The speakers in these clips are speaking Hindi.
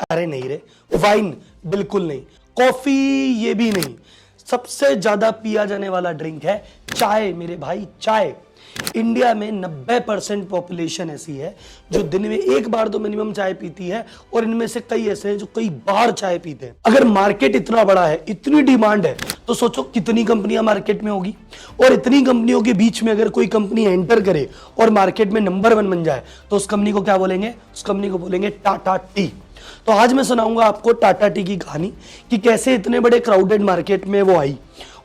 अरे नहीं रे, वाइन बिल्कुल नहीं, कॉफी ये भी नहीं। सबसे ज्यादा पिया जाने वाला ड्रिंक है चाय मेरे भाई, चाय। इंडिया में 90% पॉपुलेशन ऐसी है जो दिन में एक बार तो मिनिमम चाय पीती है, और इनमें से कई ऐसे हैं जो कई बार चाय पीते हैं। अगर मार्केट इतना बड़ा है, इतनी डिमांड है, तो सोचो कितनी कंपनियां मार्केट में होगी। और इतनी कंपनियों के बीच में अगर कोई कंपनी एंटर करे और मार्केट में नंबर 1 बन जाए, तो उस कंपनी को क्या बोलेंगे? उस कंपनी को बोलेंगे टाटा टी। तो आज मैं सुनाऊंगा आपको टाटा टी की कहानी कि कैसे इतने बड़े क्राउडेड मार्केट में वो आई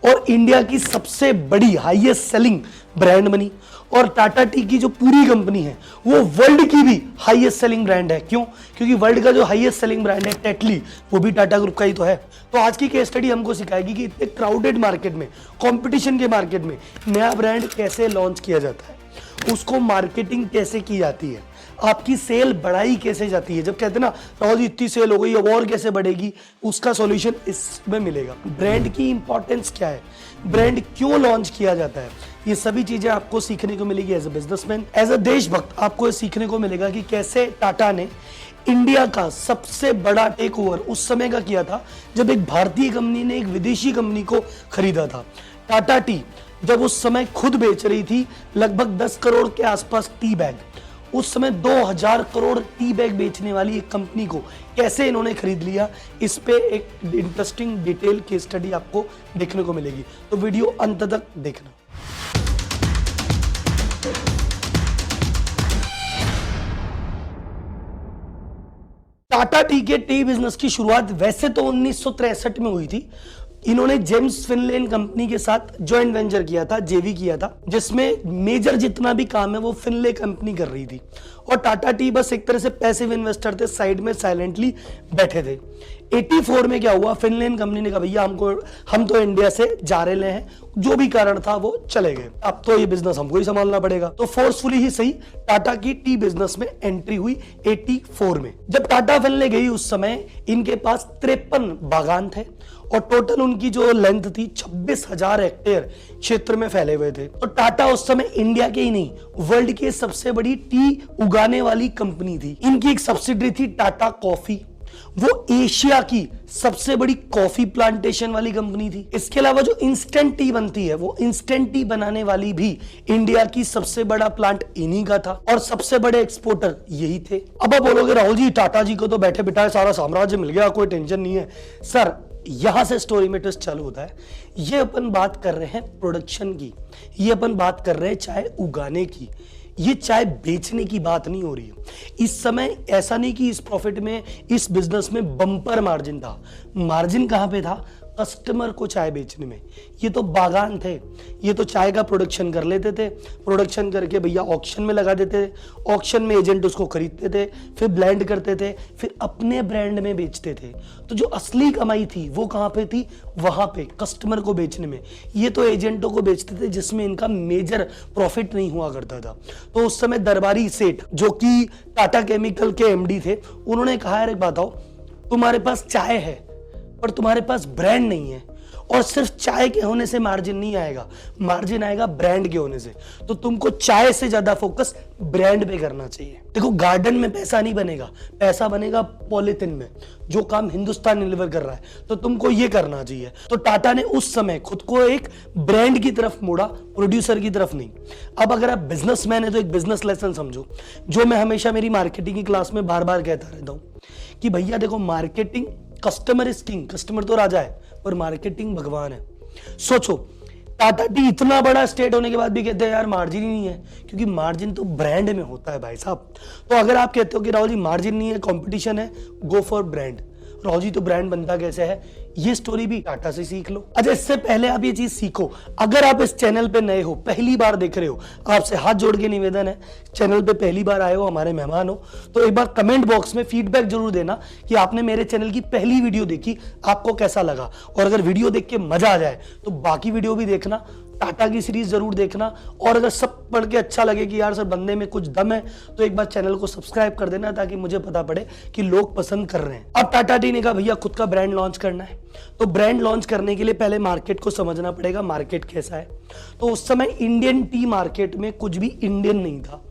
और इंडिया की सबसे बड़ी हाईएस्ट सेलिंग ब्रांड बनी। और टाटा टी की जो पूरी कंपनी है वो वर्ल्ड की भी हाईएस्ट सेलिंग ब्रांड है। क्यों? क्योंकि वर्ल्ड का जो हाईएस्ट सेलिंग ब्रांड है टेटली, वो भी टाटा ग्रुप का ही तो है। तो आज की केस स्टडी हमको सिखाएगी कि इतने क्राउडेड मार्केट में, कंपटीशन के मार्केट में नया ब्रांड कैसे लॉन्च किया जाता है, उसको मार्केटिंग कैसे की जाती है, आपकी सेल बढ़ाई कैसे जाती है। जब कहते हैं ना राहुल जी इतनी सेल हो गई अब और कैसे बढ़ेगी, उसका सॉल्यूशन इसमें मिलेगा। ब्रांड की इंपॉर्टेंस क्या है, ब्रांड क्यों लॉन्च किया जाता है, ये सभी चीजें आपको सीखने को मिलेगी as a businessman, as a देशभक्त। आपको सीखने को मिलेगा कि कैसे टाटा ने इंडिया का सबसे बड़ा टेक ओवर उस समय का किया था जब एक भारतीय कंपनी ने एक विदेशी कंपनी को खरीदा था। टाटा टी जब उस समय खुद बेच रही थी लगभग 10 करोड़ के आसपास टी बैग, उस समय 2000 करोड़ टी बैग बेचने वाली एक कंपनी को कैसे इन्होंने खरीद लिया, इस पे एक इंटरेस्टिंग डिटेल केस स्टडी आपको देखने को मिलेगी। तो वीडियो अंत तक देखना। टाटा टी के टी बिजनेस की शुरुआत वैसे तो 1963 में हुई थी। इन्होंने जेम्स फिनले कंपनी के साथ जॉइंट वेंचर किया था, जेवी किया था, जिसमें मेजर जितना भी काम है वो फिनले कंपनी कर रही थी और टाटा टी बस एक तरह से पैसिव इन्वेस्टर थे, साइड में साइलेंटली बैठे थे। 84 में क्या हुआ, फिनलैंड कंपनी ने कहा भैया हम तो इंडिया से जा रहे हैं, जो भी कारण था वो चले गए, अब तो ये बिजनेस हमको ही संभालना पड़ेगा। तो फोर्सफुली ही सही टाटा की टी बिजनेस में एंट्री हुई 84 में। जब टाटा फिनले गई उस समय इनके पास 53 बागान थे और टोटल उनकी जो लेंथ थी 26,000 हेक्टेयर क्षेत्र में फैले हुए थे। तो टाटा उस समय इंडिया के ही नहीं वर्ल्ड की सबसे बड़ी टी उगाने वाली कंपनी थी। इनकी एक सब्सिडरी थी टाटा कॉफी, वो एशिया की सबसे बड़ी कॉफी प्लांटेशन वाली कंपनी थी। इसके अलावा जो इंस्टेंट टी बनती है, वो इंस्टेंट टी बनाने वाली भी इंडिया की सबसे बड़ा प्लांट इन्हीं का था और सबसे बड़े एक्सपोर्टर यही थे। अब आप बोलोगे राहुल जी टाटा जी को तो बैठे बिठाए सारा साम्राज्य मिल गया, कोई टेंशन नहीं है। सर यहां से स्टोरी में ट्विस्ट चालू होता है। ये अपन बात कर रहे हैं प्रोडक्शन की, ये अपन बात कर रहे हैं चाय उगाने की, ये चाय बेचने की बात नहीं हो रही है। इस समय ऐसा नहीं कि इस प्रॉफिट में, इस बिजनेस में बम्पर मार्जिन था। मार्जिन कहां पे था? कस्टमर को चाय बेचने में। ये तो बागान थे, ये तो चाय का प्रोडक्शन कर लेते थे, प्रोडक्शन करके भैया ऑक्शन में लगा देते थे, ऑक्शन में एजेंट उसको खरीदते थे, फिर ब्लेंड करते थे, फिर अपने ब्रांड में बेचते थे। तो जो असली कमाई थी वो कहां पे थी? वहां पे कस्टमर को बेचने में। ये तो एजेंटों को बेचते थे जिसमें इनका मेजर प्रॉफिट नहीं हुआ करता था। तो उस समय दरबारी सेठ जो कि टाटा केमिकल के एमडी थे, उन्होंने कहा यार एक बात आओ, तुम्हारे पास चाय है पर तुम्हारे पास ब्रांड नहीं है, और सिर्फ चाय के होने से मार्जिन नहीं आएगा, मार्जिन आएगा ब्रांड के होने से। तो तुमको चाय से ज्यादा फोकस ब्रांड पे करना चाहिए। देखो गार्डन में पैसा नहीं बनेगा, पैसा बनेगा पॉलिथिन में, जो काम हिंदुस्तान डिलीवर कर रहा है, तो तुमको ये करना चाहिए। तो टाटा ने उस समय खुद को एक ब्रांड की तरफ मोड़ा, प्रोड्यूसर की तरफ नहीं। अब अगर आप बिजनेसमैन है तो एक बिजनेस लेसन समझो, जो मैं हमेशा मेरी मार्केटिंग की क्लास में बार बार कहता रहता हूं कि भैया देखो marketing, customer is king, customer तो राजा है पर मार्केटिंग भगवान है। सोचो टाटा टी इतना बड़ा स्टेट होने के बाद भी कहते हैं यार मार्जिन ही नहीं है, क्योंकि मार्जिन तो ब्रांड में होता है भाई साहब। तो अगर आप कहते हो कि राहुल जी मार्जिन नहीं है, कंपटीशन है, go for brand. Rahul ji तो ब्रांड बनता कैसे है, ये स्टोरी भी टाटा से सीख लो। अच्छा इससे पहले आप ये चीज सीखो, अगर आप इस चैनल पे नए हो, पहली बार देख रहे हो, आपसे हाथ जोड़ के निवेदन है, चैनल पे पहली बार आए हो, हमारे मेहमान हो, तो एक बार कमेंट बॉक्स में फीडबैक जरूर देना कि आपने मेरे चैनल की पहली वीडियो देखी, आपको कैसा लगा। और अगर वीडियो देख के मजा आ जाए तो बाकी वीडियो भी देखना, टाटा की सीरीज जरूर देखना। और अगर सब पढ़ के अच्छा लगे कि यार सर बंदे में कुछ दम है, तो एक बार चैनल को सब्सक्राइब कर देना ताकि मुझे पता पड़े कि लोग पसंद कर रहे हैं। अब टाटा टी ने कहा भैया खुद का ब्रांड लॉन्च करना है, तो ब्रांड लॉन्च करने के लिए पहले मार्केट को समझना पड़ेगा, मार्केट कैसा है। तो उस समय इंडियन टी मार्केट में कुछ भी इंडियन नहीं था,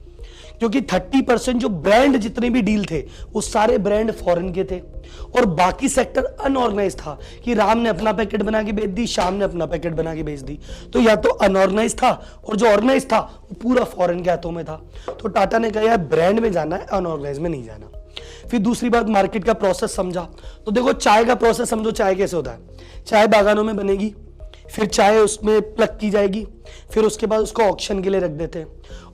क्योंकि 30% जो ब्रांड जितने भी डील थे वो सारे ब्रांड फॉरेन के थे और बाकी सेक्टर अनऑर्गेनाइज था कि राम ने अपना पैकेट बना के बेच दी, श्याम ने अपना पैकेट बना के बेच दी। तो या तो अनऑर्गेनाइज था और जो ऑर्गेनाइज था वो पूरा फॉरेन के हाथों में था। तो टाटा ने कहा यार ब्रांड में जाना है, अनऑर्गेनाइज में नहीं जाना। फिर दूसरी बात, मार्केट का प्रोसेस समझा। तो देखो चाय का प्रोसेस समझो, चाय कैसे होता है। चाय बागानों में बनेगी, फिर चाय उसमें प्लग की जाएगी, फिर उसके बाद उसको ऑक्शन के लिए रख देते हैं।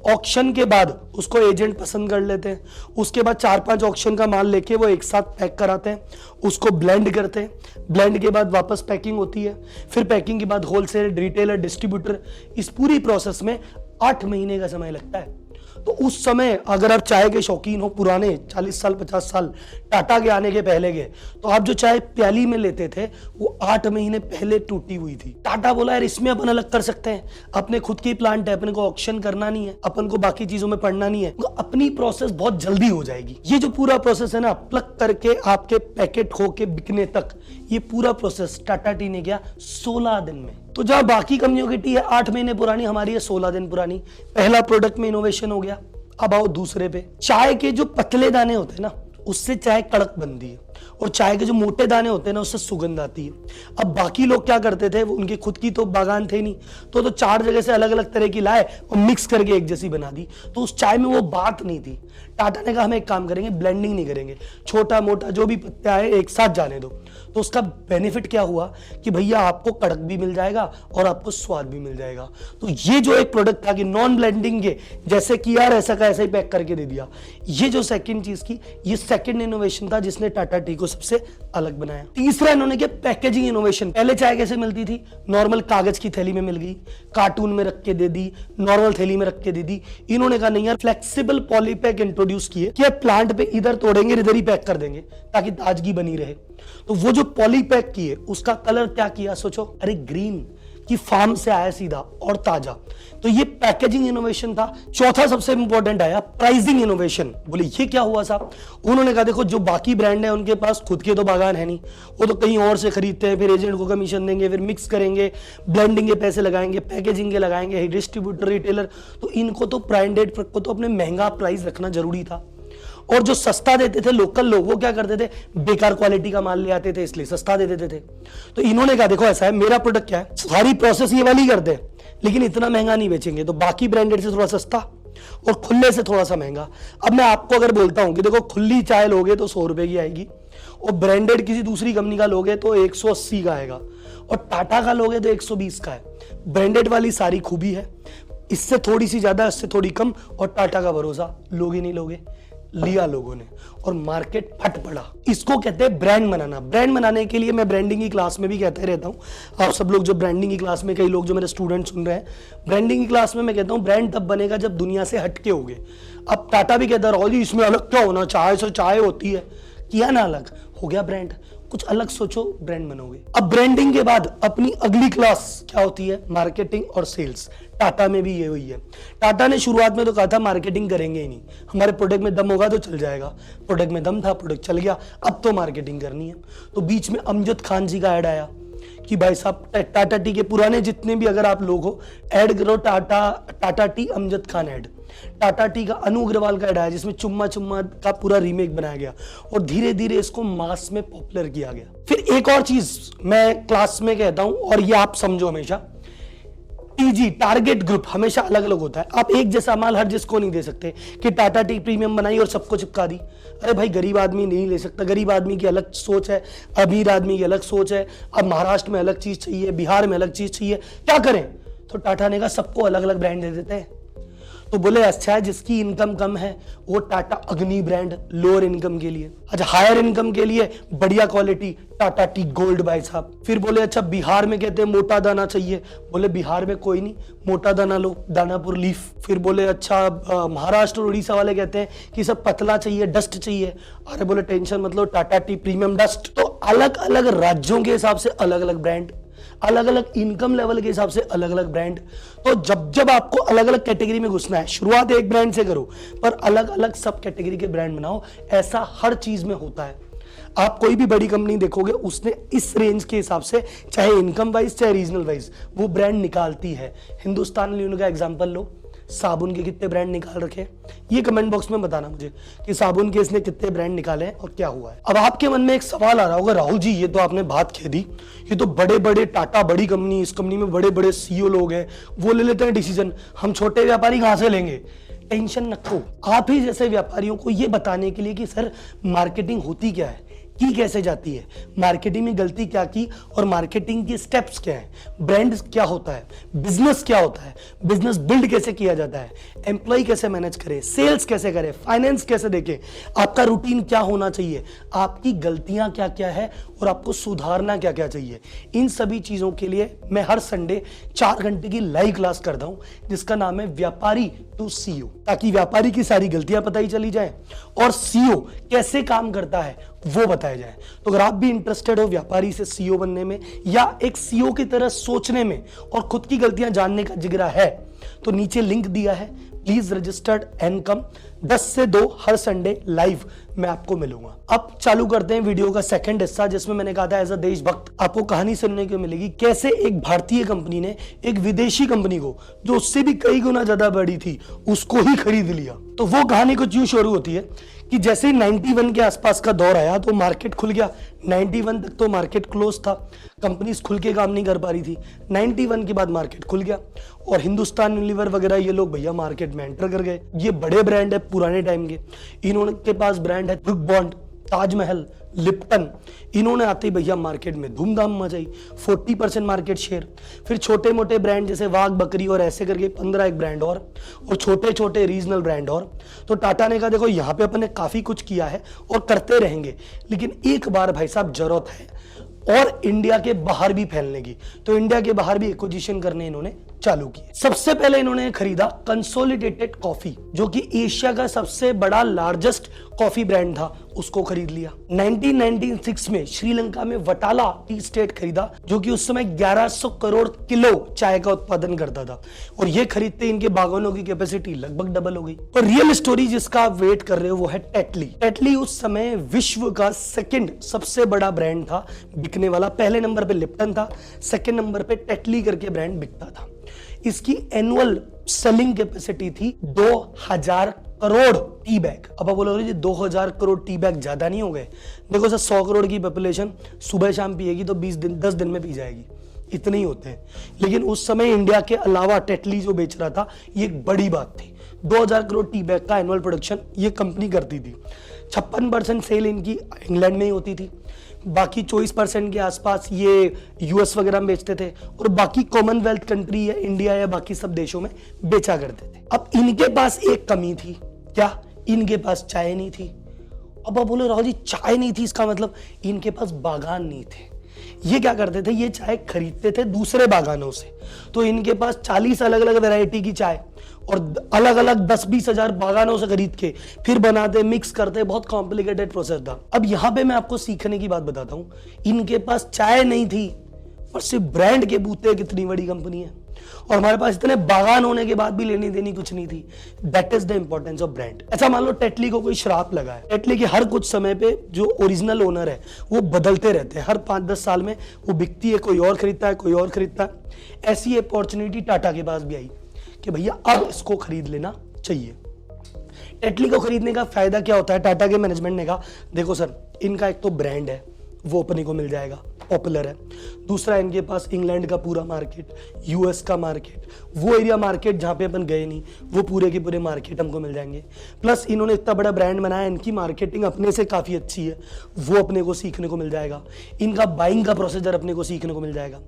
ऑक्शन के बाद उसको एजेंट पसंद कर लेते हैं, उसके बाद 4-5 ऑक्शन का माल लेके वो एक साथ पैक कराते हैं, उसको ब्लेंड करते हैं। ब्लेंड के बाद वापस पैकिंग होती है, फिर पैकिंग के बाद होलसेल, रिटेलर, डिस्ट्रीब्यूटर, इस पूरी प्रोसेस में 8 महीने का समय लगता है। तो उस समय अगर आप चाय के शौकीन हो, पुराने 40 साल 50 साल टाटा के आने के पहले के, तो आप जो चाय प्याली में लेते थे वो 8 महीने पहले टूटी हुई थी। टाटा बोला यार इसमें अपन अलग कर सकते हैं, अपने खुद की प्लांट है, अपने को ऑक्शन करना नहीं है, अपन को बाकी चीजों में पढ़ना नहीं है, तो अपनी प्रोसेस बहुत जल्दी हो जाएगी। ये जो पूरा प्रोसेस है ना, प्लग करके आपके पैकेट होके बिकने तक, ये पूरा प्रोसेस टाटा टी ने किया 16 दिन में। तो जहां बाकी कंपनियों की टी है 8 महीने पुरानी, हमारी है 16 दिन पुरानी। पहला प्रोडक्ट में इनोवेशन हो गया। अब आओ दूसरे पे। चाय के जो पतले दाने होते हैं ना, उससे चाय कड़क बनती है और चाय के जो मोटे दाने होते हैं ना, उससे सुगंध आती है। अब बाकी लोग क्या करते थे, वो उनकी खुद की तो बागान थे नहीं, तो 4 जगह से अलग अलग तरह की लाए और मिक्स करके एक जैसी बना दी, तो उस चाय में वो बात नहीं थी। टाटा ने कहा हम एक काम करेंगे, ब्लेंडिंग नहीं करेंगे, छोटा मोटा जो भी पत्ते आए एक साथ जाने दो। तो उसका बेनिफिट क्या हुआ कि भैया आपको कड़क भी मिल जाएगा और आपको स्वाद भी मिल जाएगा। तो ये जो एक प्रोडक्ट था कि नॉन ब्लेंडिंग के, जैसे कि यार ऐसा का ऐसा ही पैक करके दे दिया, ये जो सेकंड चीज की, ये सेकंड इनोवेशन था जिसने टाटा टी को सबसे अलग बनाया। तीसरा इन्होंने किया पैकेजिंग इनोवेशन। पहले चाय कैसे मिलती थी, नॉर्मल कागज की थैली में मिल गई, कार्टून में रख के दे दी, नॉर्मल थैली में रख के दे दी। इन्होंने कहा नहीं यार, फ्लेक्सिबल पॉलीपैक इंट्रोड्यूस किए कि प्लांट पे इधर तोड़ेंगे इधर ही पैक कर देंगे ताकि ताजगी बनी रहे। तो वो जो पॉलीपैक किए, उसका कलर क्या किया सोचो, अरे ग्रीन, कि फार्म से आया सीधा और ताजा। तो ये पैकेजिंग इनोवेशन था। चौथा सबसे इंपॉर्टेंट आया प्राइसिंग इनोवेशन। बोले ये क्या हुआ साहब? उन्होंने कहा देखो जो बाकी ब्रांड है उनके पास खुद के तो बागान है नहीं, वो तो कहीं और से खरीदते हैं, फिर एजेंट को कमीशन देंगे, फिर मिक्स करेंगे, ब्लेंडिंग के पैसे लगाएंगे, पैकेजिंग के लगाएंगे, डिस्ट्रीब्यूटर, रिटेलर। तो इनको तो ब्रांडेड को तो अपने महंगा प्राइस रखना जरूरी था। और जो सस्ता देते थे लोकल लोग, वो क्या करते थे, बेकार क्वालिटी का माल ले आते थे, इसलिए सस्ता दे देते थे। तो इन्होंने कहा देखो ऐसा है, मेरा प्रोडक्ट क्या है, सारी प्रोसेस ये वाली करते हैं लेकिन इतना महंगा नहीं बेचेंगे, तो बाकी ब्रांडेड से थोड़ा सस्ता और खुले से थोड़ा सा महंगा। अब मैं आपको अगर बोलता हूं कि देखो खुली चाय लोगे तो 100 रुपए की आएगी और ब्रांडेड किसी दूसरी कंपनी का लोगे तो 180 का आएगा और टाटा का लोगे तो 120 का है। ब्रांडेड वाली सारी खूबी है, इससे थोड़ी सी ज्यादा, इससे थोड़ी कम, और टाटा का भरोसा, लोगे नहीं लोगे, लिया लोगों ने और मार्केट फट पड़ा। इसको कहते हैं ब्रांड बनाना। ब्रांड बनाने के लिए मैं ब्रांडिंग की क्लास में भी कहते रहता हूं, आप सब लोग जो ब्रांडिंग की क्लास में, कई लोग जो मेरे स्टूडेंट सुन रहे हैं, ब्रांडिंग की क्लास में मैं कहता हूं ब्रांड तब बनेगा जब दुनिया से हटके होगे। अब टाटा भी कहता है जी इसमें अलग क्या होना, चाय से चाय होती है, किया ना अलग, हो गया ब्रांड। कुछ अलग सोचो, ब्रांड बनोगे। अब ब्रांडिंग के बाद अपनी अगली क्लास क्या होती है, मार्केटिंग और सेल्स। टाटा में भी ये हुई है। टाटा ने शुरुआत में तो कहा था मार्केटिंग करेंगे ही नहीं, हमारे प्रोडक्ट में दम होगा तो चल जाएगा। प्रोडक्ट में दम था, प्रोडक्ट चल गया, अब तो मार्केटिंग करनी है। तो बीच में अमजद खान जी का ऐड आया कि भाई साहब टाटा टी के पुराने जितने भी अगर आप लोग हो, ऐड करो Tata T Amjad Khan add. Tata T का अनु अग्रवाल का ऐड आया जिसमें चुम्मा चुम्मा का पूरा रीमेक बनाया गया और धीरे धीरे इसको मास में पॉपुलर किया गया। फिर एक और चीज मैं क्लास में कहता हूं और ये आप समझो, हमेशा टीजी टारगेट ग्रुप हमेशा अलग अलग होता है। आप एक जैसा माल हर जिसको नहीं दे सकते कि टाटा टी प्रीमियम बनाई और सबको चिपका दी। अरे भाई गरीब आदमी नहीं ले सकता, गरीब आदमी की अलग सोच है, अमीर आदमी की अलग सोच है। अब महाराष्ट्र में अलग चीज चाहिए, बिहार में अलग चीज चाहिए, क्या करें? तो टाटा ने कहा सबको अलग अलग ब्रांड दे देते हैं। तो बोले अच्छा है जिसकी इनकम कम है वो टाटा अग्नि ब्रांड लोअर इनकम के लिए, अच्छा हायर इनकम के लिए बढ़िया क्वालिटी टाटा टी गोल्ड भाई साहब। फिर बोले अच्छा बिहार में कहते हैं मोटा दाना चाहिए, बोले बिहार में कोई नहीं, मोटा दाना लो, दानापुर लीफ। फिर बोले अच्छा महाराष्ट्र और उड़ीसा वाले कहते हैं कि सब पतला चाहिए, डस्ट चाहिए, अरे बोले टेंशन मतलब टाटा टी प्रीमियम डस्ट। तो अलग अलग राज्यों के हिसाब से अलग अलग ब्रांड, अलग अलग इनकम लेवल के हिसाब से अलग अलग ब्रांड। तो जब जब आपको अलग अलग कैटेगरी में घुसना है, शुरुआत एक ब्रांड से करो पर अलग अलग सब कैटेगरी के ब्रांड बनाओ। ऐसा हर चीज में होता है। आप कोई भी बड़ी कंपनी देखोगे उसने इस रेंज के हिसाब से, चाहे इनकम वाइज चाहे रीजनल वाइज, वो ब्रांड निकालती है। हिंदुस्तान यूनिलीवर का एग्जांपल लो, साबुन के कितने ब्रांड निकाल रखे हैं, ये कमेंट बॉक्स में बताना मुझे कि साबुन के इसने कितने ब्रांड निकाले हैं और क्या हुआ है। अब आपके मन में एक सवाल आ रहा होगा, राहुल जी ये तो आपने बात कह दी, ये तो बड़े बड़े टाटा बड़ी कंपनी, इस कंपनी में बड़े बड़े सीईओ लोग हैं, वो ले लेते हैं डिसीजन, हम छोटे व्यापारी कहां से लेंगे? टेंशन रखो, आप ही जैसे व्यापारियों को ये बताने के लिए कि सर मार्केटिंग होती क्या है, की कैसे जाती है, मार्केटिंग में गलती क्या की और मार्केटिंग के स्टेप्स क्या है, ब्रांड क्या होता है, बिजनेस क्या होता है, बिजनेस बिल्ड कैसे किया जाता है, एम्प्लॉय कैसे मैनेज करे, सेल्स कैसे करे, फाइनेंस कैसे देखे, आपका रूटीन क्या होना चाहिए, आपकी गलतियां क्या क्या है और आपको सुधारना क्या क्या चाहिए। इन सभी चीजों के लिए मैं हर संडे 4 घंटे की लाइव क्लास करता हूं जिसका नाम है व्यापारी टू सीईओ, ताकि व्यापारी की सारी गलतियां पता ही चली जाए और सीईओ कैसे काम करता है वो बताया जाए। तो अगर आप भी इंटरेस्टेड हो व्यापारी से सीईओ बनने में या एक सीईओ की तरह सोचने में और खुद की गलतियां जानने का जिगरा है तो नीचे लिंक दिया है, प्लीज रजिस्टर्ड एंड कम। 10 से 2 हर संडे लाइव मैं आपको मिलूंगा। अब चालू करते हैं वीडियो का सेकंड हिस्सा जिसमें मैंने कहा था एज अ देशभक्त आपको कहानी सुनने को मिलेगी कैसे एक भारतीय कंपनी ने एक विदेशी कंपनी को जो उससे भी कई गुना ज्यादा बड़ी थी उसको ही खरीद लिया। तो वो कहानी कुछ यूं शुरू होती है कि जैसे 91 के आसपास का दौर आया तो मार्केट खुल गया। 91 तक तो मार्केट क्लोज था, कंपनीज खुल के काम नहीं कर पा रही थी। 91 के बाद मार्केट खुल गया और हिंदुस्तान यूनिलीवर वगैरह ये लोग भैया मार्केट में एंटर कर गए। ये बड़े ब्रांड है पुराने टाइम के, इन्होंने के पास ब्रांड है ब्रुक बॉन्ड, ताजमहल, लिप्टन, इन्होंने आते ही भैया मार्केट में धूमधाम मचाई, 40% मार्केट शेयर। फिर छोटे मोटे ब्रांड जैसे वाघ बकरी और ऐसे करके 15 एक ब्रांड और छोटे छोटे रीजनल ब्रांड और। तो टाटा ने कहा देखो यहाँ पे अपन ने काफी कुछ किया है और करते रहेंगे, लेकिन एक बार भाई साहब जरूरत है और इंडिया के बाहर भी फैलने की। तो इंडिया के बाहर भी एक्विजिशन करने इन्होंने चालू की। सबसे पहले इन्होंने खरीदा कंसोलिडेटेड कॉफी जो कि एशिया का सबसे बड़ा लार्जेस्ट कॉफी ब्रांड था, उसको खरीद लिया। 1996 में श्रीलंका में वटाला टी स्टेट खरीदा जो कि उस समय 1100 करोड़ किलो चाय का उत्पादन करता था और ये खरीदते इनके बागानों की कैपेसिटी लगभग डबल हो गई। और रियल स्टोरी जिसका आप वेट कर रहे हो वो है टेटली। टेटली उस समय विश्व का सेकंड सबसे बड़ा ब्रांड था बिकने वाला। पहले नंबर पे लिप्टन था, सेकंड नंबर पे टेटली करके ब्रांड बिकता था। इसकी एनुअल सेलिंग कैपेसिटी थी 2000 करोड़ टी बैग। अब आप बोलोगे जी 2000 करोड़ टी बैग ज्यादा नहीं हो गए? देखो सर 100 करोड़ की पॉपुलेशन सुबह शाम पिएगी तो 10 दिन में पी जाएगी, इतने ही होते हैं। लेकिन उस समय इंडिया के अलावा टेटली जो बेच रहा था ये एक बड़ी बात थी। 2000 करोड़ टी बैग का एनुअल प्रोडक्शन ये कंपनी करती थी। 56% सेल इनकी इंग्लैंड में ही होती थी, बाकी 24% के आसपास ये यूएस वगैरह में बेचते थे और बाकी कॉमनवेल्थ कंट्री या इंडिया या बाकी सब देशों में बेचा करते थे। अब इनके पास एक कमी थी, क्या? इनके पास चाय नहीं थी। अब आप बोले राहुल जी चाय नहीं थी, इसका मतलब इनके पास बागान नहीं थे। ये क्या करते थे, ये चाय खरीदते थे दूसरे बागानों से। तो इनके पास 40 अलग अलग वैरायटी की चाय और अलग अलग 10-20 हजार बागानों से खरीद के फिर बनाते मिक्स करते, बहुत कॉम्प्लिकेटेड प्रोसेस था। अब यहां पे मैं आपको सीखने की बात बताता हूं, इनके पास चाय नहीं थी पर सिर्फ ब्रांड के बूते कितनी बड़ी कंपनी है और हमारे पास इतने बागान होने के बाद भी लेनी देनी कुछ नहीं थी। That is the importance of brand. अच्छा मान लो टेटली को कोई श्राप लगा है, टेटली के हर कुछ समय पे जो ओरिजिनल ओनर है वो बदलते रहते हैं, हर 5-10 साल में वो बिकती है, कोई और खरीदता है, कोई और खरीदता है। ऐसी अपॉर्चुनिटी टाटा के पास भी आई कि भैया अब इसको खरीद लेना चाहिए। टेटली को खरीदने का फायदा क्या होता है? टाटा के मैनेजमेंट ने कहा देखो सर इनका एक तो ब्रांड है वो अपने को मिल जाएगा, पॉपुलर है। दूसरा इनके पास इंग्लैंड का पूरा मार्केट, यूएस का मार्केट, वो एरिया मार्केट जहां पे अपन गए नहीं वो पूरे के पूरे मार्केट हमको मिल जाएंगे। प्लस इन्होंने इतना बड़ा ब्रांड बनाया, इनकी मार्केटिंग अपने से काफी अच्छी है, वो अपने को सीखने को मिल जाएगा। इनका बाइंग का प्रोसीजर अपने को सीखने को मिल जाएगा।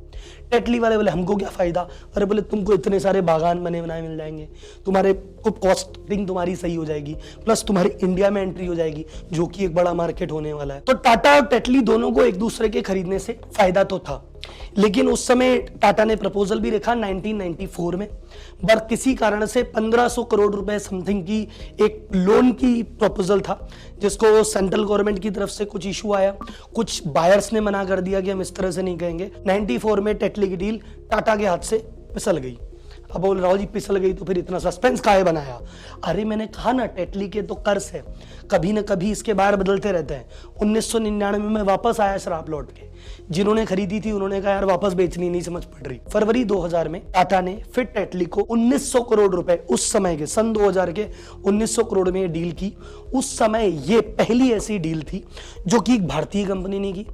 टेटली वाले बोले हमको क्या फायदा? अरे बोले तुमको इतने सारे बागान बने बनाए मिल जाएंगे, तुम्हारे को कॉस्टिंग तुम्हारी सही हो जाएगी, प्लस तुम्हारी इंडिया में एंट्री हो जाएगी जो कि एक बड़ा मार्केट होने वाला है। तो टाटा और टेटली दोनों को एक दूसरे के खरीदने से फायदा तो था, लेकिन उस समय टाटा ने प्रपोजल भी रखा 1994 में, पर किसी कारण से 1500 करोड़ रुपए समथिंग की एक लोन की प्रपोजल था जिसको सेंट्रल गवर्नमेंट की तरफ से कुछ इशू आया, कुछ बायर्स ने मना कर दिया कि हम इस तरह से नहीं कहेंगे। 94 में टेटली की डील टाटा के हाथ से फिसल गई। अब बोल राहुल जी पिसल गई तो फिर इतना सस्पेंस काहे बनाया? अरे मैंने कहा ना, टेटली के तो कर्ज है, कभी ना कभी इसके बार बदलते रहते हैं। 1999 में वापस आया श्राप लौट के, जिन्होंने खरीदी थी उन्होंने कहा यार वापस बेचनी नहीं समझ पड़ रही। फरवरी 2000 में टाटा ने फिर टेटली को 1900 करोड़ रुपए, उस समय के सन 2000 के 1900 करोड़ में ये डील की। उस समय ये पहली ऐसी डील थी जो कि एक भारतीय कंपनी ने की।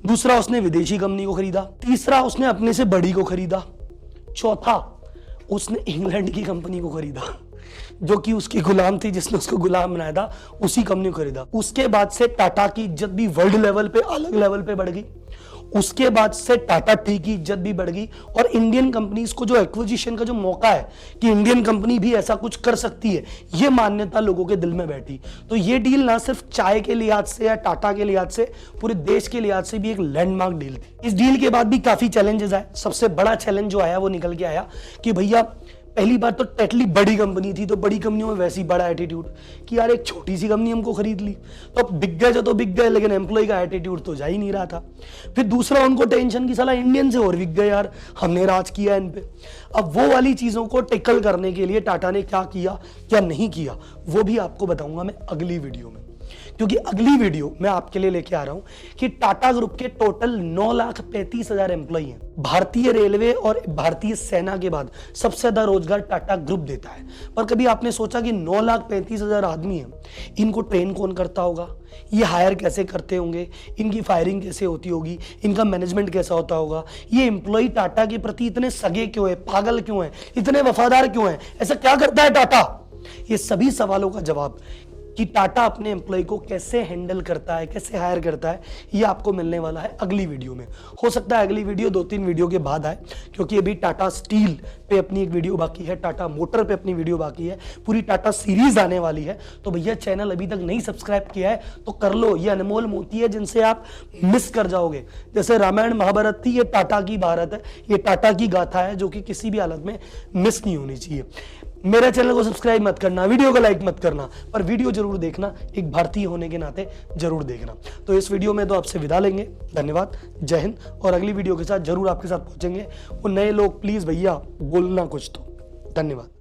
दूसरा, उसने विदेशी कंपनी को खरीदा। तीसरा, उसने अपने से बड़ी को खरीदा। चौथा, उसने इंग्लैंड की कंपनी को खरीदा जो कि उसकी गुलाम थी, जिसने उसको गुलाम बनाया था, उसी कंपनी को खरीदा। उसके बाद से टाटा की इज्जत भी वर्ल्ड लेवल पे, अलग लेवल पे बढ़ गई। उसके बाद से टाटा टी की इज्जत भी बढ़ गई। और इंडियन कंपनीज को जो एक्विजिशन का जो मौका है कि इंडियन कंपनी भी ऐसा कुछ कर सकती है, ये मान्यता लोगों के दिल में बैठी। तो ये डील ना सिर्फ चाय के लिहाज से या टाटा के लिहाज से, पूरे देश के लिहाज से भी एक लैंडमार्क डील थी। इस डील के बाद भी काफी चैलेंजेस आए। सबसे बड़ा चैलेंज जो आया वो निकल के आया कि भैया पहली बार तो टेटली बड़ी कंपनी थी, तो बड़ी कंपनियों में वैसे ही बड़ा एटीट्यूड कि यार एक छोटी सी कंपनी हमको खरीद ली, तो अब बिक गए जो तो बिक गए, लेकिन एम्प्लॉय का एटीट्यूड तो जा ही नहीं रहा था। फिर दूसरा, उनको टेंशन की साला इंडियन से और बिक गए यार, हमने राज किया इन पे। अब वो वाली चीजों को टेकल करने के लिए टाटा ने क्या किया, क्या नहीं किया, वो भी आपको बताऊंगा मैं अगली वीडियो में। क्योंकि अगली वीडियो मैं आपके लिए लेके आ रहा हूं कि टाटा ग्रुप के टोटल 9,35,000 एम्प्लॉय हैं। भारतीय रेलवे और भारतीय सेना के बाद सबसे ज्यादा रोजगार टाटा ग्रुप देता है। पर कभी आपने सोचा कि 9,35,000 आदमी हैं, इनको ट्रेन कौन करता होगा, ये हायर कैसे करते होंगे, इनकी फायरिंग कैसे होती होगी, इनका मैनेजमेंट कैसा होता होगा, ये एम्प्लॉय टाटा के प्रति इतने सगे क्यों है, पागल क्यों है, इतने वफादार क्यों है, ऐसा क्या करता है टाटा? ये सभी सवालों का जवाब कि टाटा अपने एम्प्लॉय को कैसे हैंडल करता है, कैसे हायर करता है, ये आपको मिलने वाला है अगली वीडियो में। हो सकता है अगली वीडियो 2-3 वीडियो के बाद आए, क्योंकि अभी टाटा स्टील पे अपनी एक वीडियो बाकी है, टाटा मोटर पे अपनी वीडियो बाकी है, पूरी टाटा सीरीज आने वाली है। तो भैया चैनल अभी तक नहीं सब्सक्राइब किया है तो कर लो, ये अनमोल मोती है जिनसे आप मिस कर जाओगे। जैसे रामायण महाभारत थी, ये टाटा की भारत है, ये टाटा की गाथा है जो कि किसी भी हालत में मिस नहीं होनी चाहिए। मेरे चैनल को सब्सक्राइब मत करना, वीडियो को लाइक मत करना, पर वीडियो जरूर देखना, एक भारतीय होने के नाते जरूर देखना। तो इस वीडियो में तो आपसे विदा लेंगे, धन्यवाद, जय हिंद। और अगली वीडियो के साथ जरूर आपके साथ पहुंचेंगे वो नए लोग। प्लीज भैया बोलना कुछ तो। धन्यवाद।